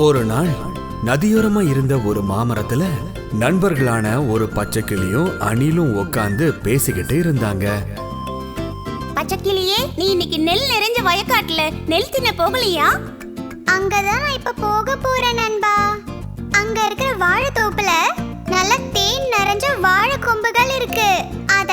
ஒரு நாள் நதியோரமா இருந்த ஒரு மாமரத்துல நண்பர்களான ஒரு பச்சைக்கிளியும் அணிலும் உட்கார்ந்து பேசிக்கிட்டு இருந்தாங்க. பச்சைக்கிளியே, நீ இன்னைக்கு நெல் நிறைஞ்ச வயக்காட்டுல நெல் தின்ன போகலையா? அங்கதான் இப்ப போக போறேன் நண்பா. அங்க இருக்கிற வாழை தோப்புல நல்ல தேன் நிறைஞ்ச வாழை கொம்புகள் இருக்கு. அத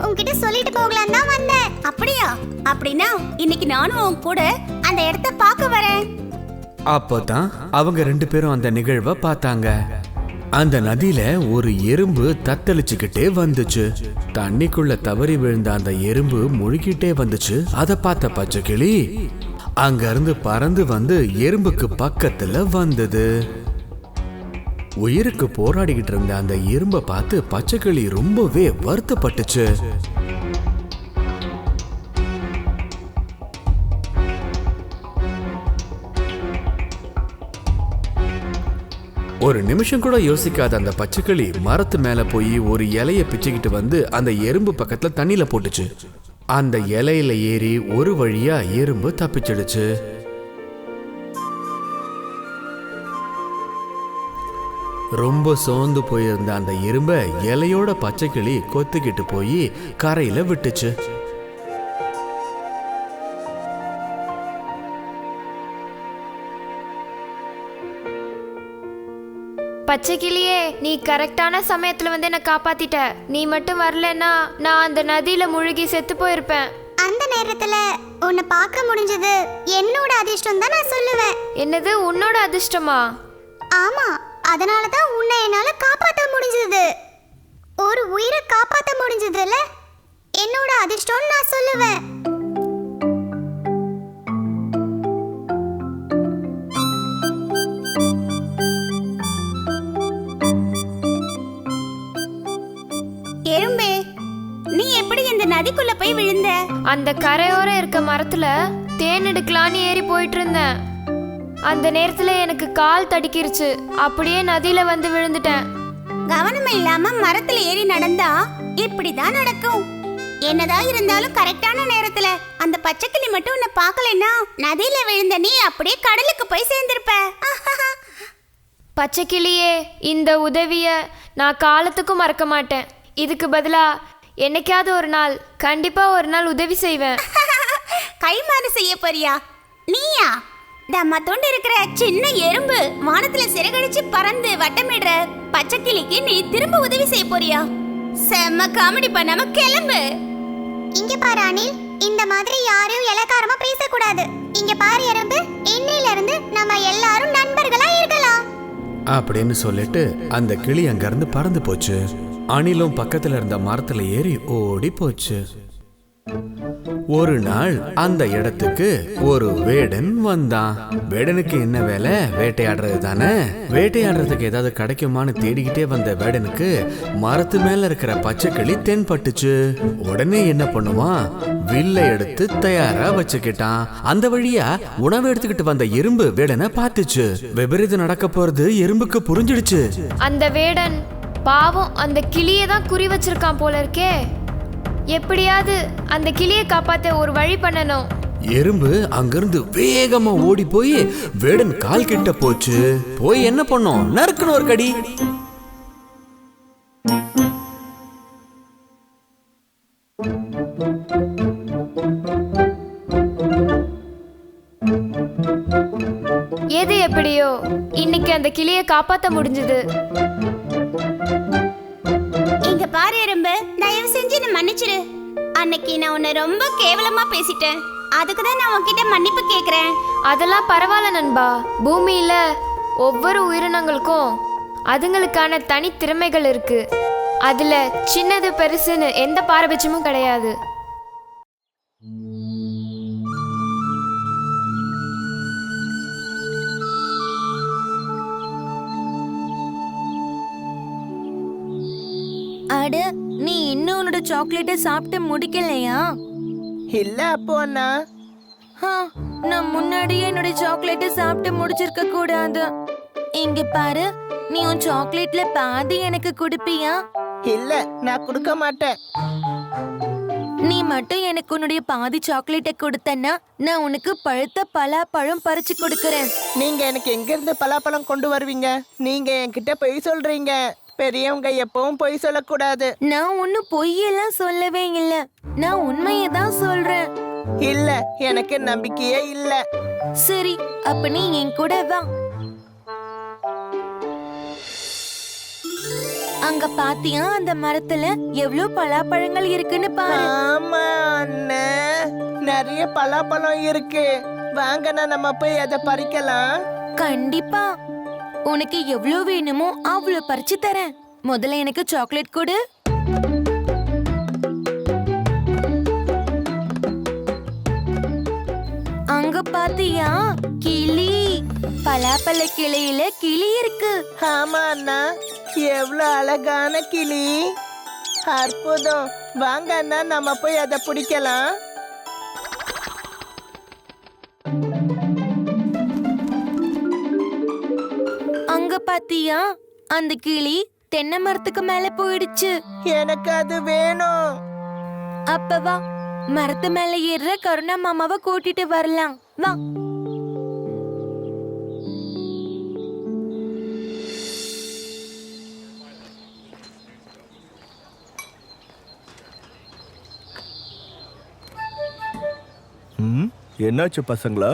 உன்கிட்ட சொல்லிட்டு போகலாம் தான் வந்தேன். அப்படியா? அப்படின்னா இன்னைக்கு நானும் உன் கூட அந்த இடத்த பார்க்க வரேன். அப்போதான் அவங்க 2 பேரும் அந்த நிகழ்வை பார்த்தாங்க. அந்த நதியில ஒரு எறும்பு தத்தளிச்சுக்கிட்டே வந்துச்சு. தண்ணிக்குள்ள தவறி விழுந்த அந்த எறும்பு முழுகிட்டே வந்துச்சு. அதை பார்த்த பச்சைக்கிளி அங்க இருந்து பறந்து வந்து எறும்புக்கு பக்கத்துல வந்தது. உயிருக்கு போராடிக்கிட்டு இருந்த அந்த எறும்பை பார்த்து பச்சைக்கிளி ரொம்பவே வருத்தப்பட்டுச்சு. ஒரு நிமிஷம் கூட யோசிக்காத அந்த பச்சைக்கிளி மரத்து மேல போய் ஒரு இலைய பிச்சுக்கிட்டு வந்து அந்த எறும்பு பக்கத்துல தண்ணியில போட்டுச்சு. அந்த இலையில ஏறி ஒரு வழியா எறும்பு தப்பிச்சிடுச்சு. ரொம்ப சோர்ந்து போயிருந்த அந்த எறும்பை இலையோட பச்சைக்கிளி கொத்திக்கிட்டு போய் கரையில விட்டுச்சு. பச்சைக்கிளியே, நீ கரெக்டான சமயத்துல வந்து என்ன காப்பாத்திட்ட. நீ மட்டும் வரலன்னா நான் அந்த நதியில முழுகி செத்து போயிருப்பேன். அந்த நேரத்துல உன்னை பார்க்க முடிஞ்சது என்னோட அதிர்ஷ்டம் தான் நான் சொல்லுவேன். என்னது, உன்னோட அதிர்ஷ்டமா? ஆமா, அதனாலதான் உன்னை என்னால காப்பாத்த முடிஞ்சது. ஒரு உயிரை காப்பாத்த முடிஞ்சதுல என்னோட அதிர்ஷ்டம் நான் சொல்லுவேன். எறும்பே, நீ எப்படி இந்த நதிக்குள்ள போய் விழுந்த? அந்த கரையோரம் இருக்க மரத்துல தேன் எடுக்கலான்னு ஏறி போயிட்டு இருந்தேன். அந்த நேரத்துல எனக்கு கால் தடுக்கிருச்சு. அப்படியே நதியில வந்து விழுந்துட்டேன். கவனமே இல்லாம மரத்துல ஏறி நடந்தா இப்படிதான் நடக்கும். என்னதான் இருந்தாலும் கரெக்டான நேரத்துல அந்த பச்சைக்கிளி மட்டும் உன்னை பார்க்கலன்னா நதியில விழுந்த நீ அப்படியே கடலுக்கு போய் சேர்ந்திருப்ப. பச்சைக்கிளியே, இந்த உதவிய நான் காலத்துக்கும் மறக்க மாட்டேன். இதுக்கு பதிலா என்னைக்காவது ஒரு நாள், கண்டிப்பா ஒரு நாள் உதவி செய்வேன். கைமாறு செய்ய போறியா? நீயா? நம்ம தொண்டு இருக்கிற சின்ன எறும்பு வானத்துல சிறகடிச்சு பறந்து வட்டமிடுற பச்சைக்கிளிக்கு நீ திரும்ப உதவி செய்ய போறியா? செம்ம காமெடி பண்ணாம கிளம்பு. இங்க பாரு அனில், இந்த மாதிரி யாரையும் இலக்காரமா பேசக்கூடாது. இங்க பாரு எறும்பு, இன்னையில இருந்து நம்ம எல்லாரும் நண்பர்களா இருக்கலாம் அப்படின்னு சொல்லிட்டு அந்த கிளி அங்க இருந்து பறந்து போச்சு. அணிலும் பக்கத்துல இருந்த மரத்துல ஏறி ஓடி போச்சு. ஒரு நாள் அந்த இடத்துக்கு ஒரு வேடன் வந்தான். வேடனுக்கு என்ன வேலை? வேட்டையாடுறது தானே. வேட்டையாடுறதுக்கு ஏதாவது கிடைக்குமான்னு தேடிக்கிட்டே வந்த வேடனுக்கு மரத்து மேல இருக்கிற பச்சைக்கிளி தென்பட்டுச்சு. உடனே என்ன பண்ணுவான்? வில்லை எடுத்து தயாரா வச்சுக்கிட்டான். அந்த வழியா உணவு எடுத்துக்கிட்டு வந்த எறும்பு வேடனை பார்த்துச்சு. விபரீதம் நடக்க போறது எறும்புக்கு புரிஞ்சிடுச்சு. அந்த வேடன் பாவம் அந்த கிளியை தான் குறி வச்சிருக்கான் போல இருக்கே. எப்படியாவது அந்த கிளியை காப்பாத்த ஒரு வழி பண்ணணும். எறும்பு அங்கிருந்து வேகமா ஓடி போய் வேடன் கால் கிட்ட போச்சு. போய் என்ன பண்ணோம்? நறுக்குன்னு ஒரு கடி. எது எப்படியோ இன்னைக்கு அந்த கிளியை காப்பாத்த முடிஞ்சது. இங்க பாரு எறும்பு, தயவு செஞ்சு என்ன மன்னிச்சிரு. அன்னைக்கு நான் உன்னை ரொம்ப கேவலமா பேசிட்டேன். அதுக்குதான் நான் உன்கிட்ட மன்னிப்பு கேக்குறேன். அதெல்லாம் பரவாயில்ல நண்பா. பூமியில ஒவ்வொரு உயிரினங்களுக்கும் அதுங்களுக்கான தனி திறமைகள் இருக்கு. அதுல சின்னது பெருசுன்னு எந்த பாரபட்சமும் கிடையாது. அட, நீ இன்னும் உன்னோட சாக்லேட்டை சாப்பிட்டு முடிக்கலையா? இல்ல அப்போ அண்ணா. நான் முன்னாடியே என்னோட சாக்லேட்டை சாப்பிட்டு முடிச்சிருக்க கூடாது. இங்க பாரு, நீ உன் சாக்லேட்ல பாதி எனக்கு கொடுப்பியா? இல்ல, நான் கொடுக்க மாட்டேன். நீ மட்டும் எனக்கு உன்னுடைய பாதி சாக்லேட்டை கொடுத்தன்னா நான் உனக்கு பழுத்த பலாப்பழம் பறிச்சு கொடுக்கறேன். நீங்க எனக்கு எங்க இருந்து பலாப்பழம் கொண்டு வருவீங்க? நீங்க என்கிட்ட பொய் சொல்றீங்க. பெரியவங்க எப்பவும் பொய் சொல்லக்கூடாது. நான் ஒன்னும் பொய்யெல்லாம் சொல்லவே இல்ல, நான் உண்மையை தான் சொல்றேன். இல்ல, எனக்கு நம்பிக்கையே இல்ல. சரி, அப்ப நீ என் கூட வா. அங்க பாத்தியா அந்த மரத்துல எவ்வளவு பலாப்பழங்கள் இருக்குன்னு பாரு. ஆமா அண்ணே, நிறைய பலாப்பழம் இருக்கு. வாங்கண்ணா, நம்ம போய் அதை பறிக்கலாம். கண்டிப்பா, உனக்கு எவ்வளவு வேணுமோ அவ்வளவு பறிச்சு தரேன். முதல்ல எனக்கு சாக்லேட் கொடு. அங்க பாத்தியா கிளி, பலாப்பழ கிளையில கிளி இருக்கு. ஆமா அண்ணா, எவ்வளவு அழகான கிளி. அற்புதம். வாங்க அண்ணா, நம்ம போய் அதை பிடிக்கலாம். அங்க பாத்தியா அந்த கிளி தென்னை மரத்துக்கு மேல போயிடுச்சு. எனக்கு அது வேணும். அப்ப வா, மரத்து மேல ஏறுற கருணா மாமாவை கூட்டிட்டு வரலாம். வா. என்னாச்சு பசங்களா?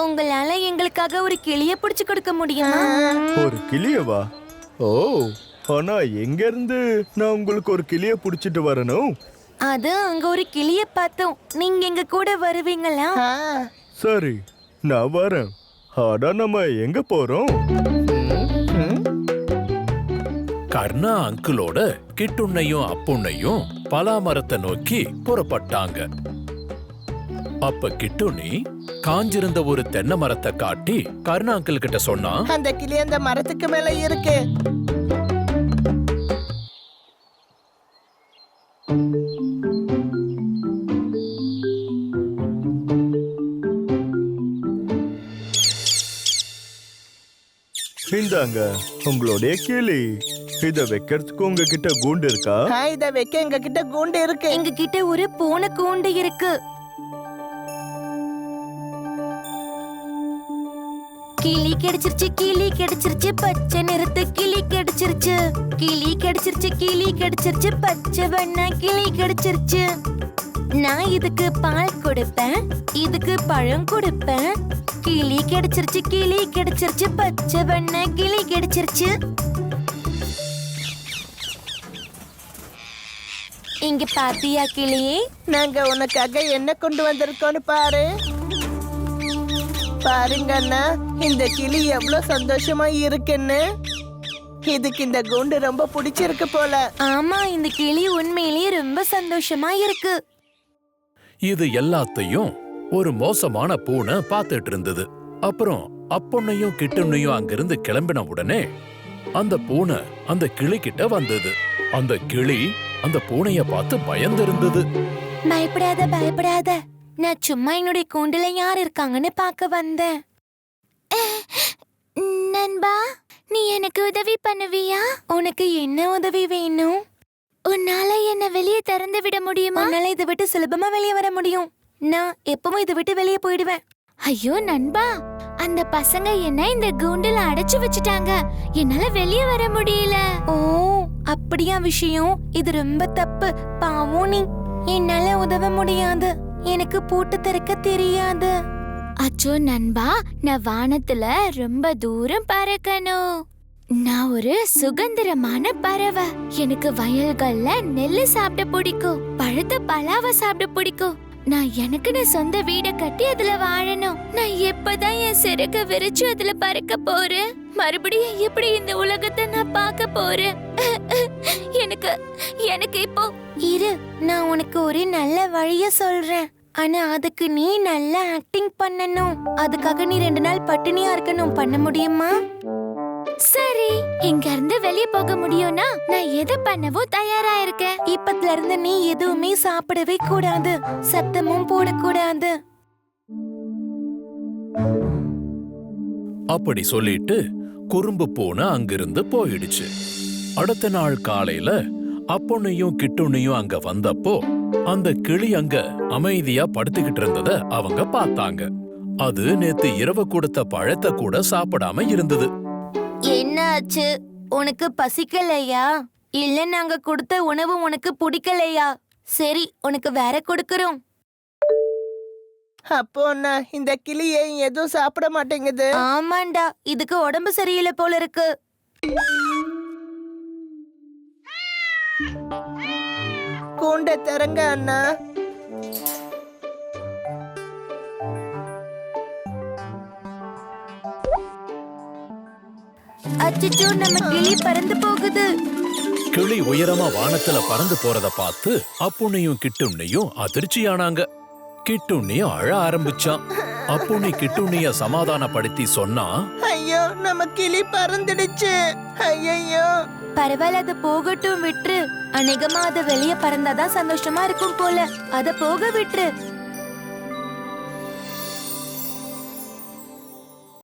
உங்களால எங்களுக்காக ஒரு கிளிய பிடிச்சு கொடுக்க முடியுமா? ஒரு கிளியவா? ஓ, ஆனா எங்க இருந்து நான் உங்களுக்கு ஒரு கிளிய புடிச்சிட்டு வரணும்? அது அங்க ஒரு கிளிய பார்த்தோம். நீங்க எங்க கூட வருவீங்களா? சரி, நான் வரேன். ஆனா நம்ம எங்க போறோம்? கர்ணா அங்கிளோட கிட்டுண்ணையும் அப்புண்ணையும் பலாமரத்தை நோக்கி புறப்பட்டாங்க. அப்ப கிட்டுண்ணி காஞ்சிருந்த ஒரு தென்னை மரத்தை காட்டி கர்ணா அங்கிள் கிட்ட சொன்னா, அந்த கிளி அந்த மரத்துக்கு மேல இருக்கு. இந்தாங்க உங்களுடைய கிளி. இத வைக்கிறதுக்கு உங்ககிட்ட கூண்டு இருக்கா? இத வைக்க எங்க கிட்ட கூண்டு இருக்கு. எங்க கிட்ட ஒரு பூனை கூண்டு இருக்கு. கிளி கிடைச்சிருச்சு, கிளி கிடைச்சிருச்சு, பச்சை நிறத்து கிளி கிடைச்சிருச்சு. கிளி கிடைச்சிருச்சு, கிளி கிடைச்சிருச்சு, பச்சை வண்ண கிளி கிடைச்சிருச்சு. நான் இதுக்கு பால் கொடுப்பேன், இதுக்கு பழம் கொடுப்பேன். கிளி கிடைச்சிருச்சு, கிளி கிடைச்சிருச்சு, பச்சை வண்ண கிளி கிடைச்சிருச்சு. இங்க பாத்தியா கிளியே? நாங்க உனக்காக என்ன கொண்டு வந்திருக்கோம்னு பாரு. பாருங்க அண்ணா, இந்த கிளி எவ்வளவு சந்தோஷமா இருக்குன்னு. இதுக்கு இந்த கூண்டு ரொம்ப பிடிச்சிருக்கு போல. ஆமா, இந்த கிளி உண்மையிலேயே ரொம்ப சந்தோஷமா இருக்கு. இது எல்லாத்தையும் ஒரு மோசமான பூனை பார்த்துட்டு இருந்தது. அப்புறம் அப்புண்ணையும் கிட்டுண்ணையும் அங்கிருந்து கிளம்பின உடனே அந்த பூனை அந்த கிளி கிட்ட வந்தது. அந்த கிளி அந்த பூனைய பார்த்து பயந்திருந்தது. பயப்படாத, பயப்படாத. நான் சும்மா என்னுடைய கூண்டுல யார் இருக்காங்கன்னு பார்க்க வந்தேன். நண்பா, நீ எனக்கு உதவி பண்ணுவியா? உனக்கு என்ன உதவி வேணும்? உன்னால என்ன வெளியே திறந்து விட முடியுமா? உன்னால இதை விட்டு சுலபமா வெளியே வர முடியும். நான் எப்பவும் இதை விட்டு வெளியே போயிடுவேன். ஐயோ நண்பா, அந்த பசங்க என்ன இந்த கூண்டுல அடைச்சு வச்சுட்டாங்க. என்னால வெளியே வர முடியல. ஓ, அப்படியா விஷயம்? இது ரொம்ப தப்பு. பாவம் நீ. என்னால உதவ முடியாது. எனக்கு பூட்டு திறக்க தெரியாது. அச்சோ நண்பா, நான் வானத்துல ரொம்ப தூரம் பறக்கணும். நான் ஒரு சுதந்திரமான பறவை. எனக்கு வயல்கள்ல நெல்லு சாப்பிட பிடிக்கும், பழுத்த பலாவை சாப்பிட பிடிக்கும். நான் எனக்குன்னு சொந்த வீட கட்டி அதுல வாழணும். நான் எப்பதான் என் சிறக விரிச்சு அதுல பறக்க போறேன்? மறுபடியும் எப்படி இந்த உலகத்தை நான் பார்க்க போறேன்? எனக்கு இப்போ இரு, நான் உனக்கு ஒரு நல்ல வழிய சொல்றேன். ஆனா அதுக்கு நீ நல்லா ஆக்டிங் பண்ணணும். அதுக்காக நீ 2 நாள் பட்டினியா இருக்கணும். பண்ண முடியுமா? சரி, இங்க இருந்து வெளியே போக முடியும்னா நான் எதை பண்ணவும் தயாரா இருக்கேன். இப்பத்துல இருந்து நீ எதுவுமே சாப்பிடவே கூடாது, சத்தமும் போடக்கூடாது. அப்படி சொல்லிட்டு குறும்பு பூனை அங்கிருந்து போயிடுச்சு. அடுத்த நாள் காலையில அப்பொன்னையும் கிட்டுன்னையும் அங்க வந்தப்போ அந்த கிளி அங்க அமைதியா படுத்துக்கிட்டு இருந்தத அவங்க பார்த்தாங்க. அது நேத்து இரவு கொடுத்த பழத்தை கூட சாப்பிடாம இருந்தது. என்ன ஆச்சு? உனக்கு பசிக்கலையா? இல்ல நாங்க கொடுத்த உணவு உனக்கு பிடிக்கலையா? சரி, உனக்கு வேற கொடுக்கறோம். அப்போ நான் இந்த கிளி ஏன் எதுவும் சாப்பிட மாட்டேங்குது? ஆமாண்டா, இதுக்கு உடம்பு சரியில்லை போல இருக்கு. கூண்ட திறங்க அண்ணா. அச்சச்சோ, நம்ம கிளி பறந்து போகுது. கிளி உயரமா வானத்துல பறந்து போறத பார்த்து அப்புண்ணையும் கிட்டுண்ணையும் அதிர்ச்சியானாங்க. கிட்டுண்ணியும் அழ ஆரம்பிச்சான். அப்புண்ணி கிட்டுண்ணிய சமாதானப்படுத்தி சொன்னா, ஐயோ, நம்ம கிளி பறந்துடுச்சு. ஐயோ. பரவாயில்ல, அது போகட்டும், விட்டுரு. அநேகமா அது வெளியே பறந்தாதான் சந்தோஷமா இருக்கும் போல. அத போக விட்டுரு.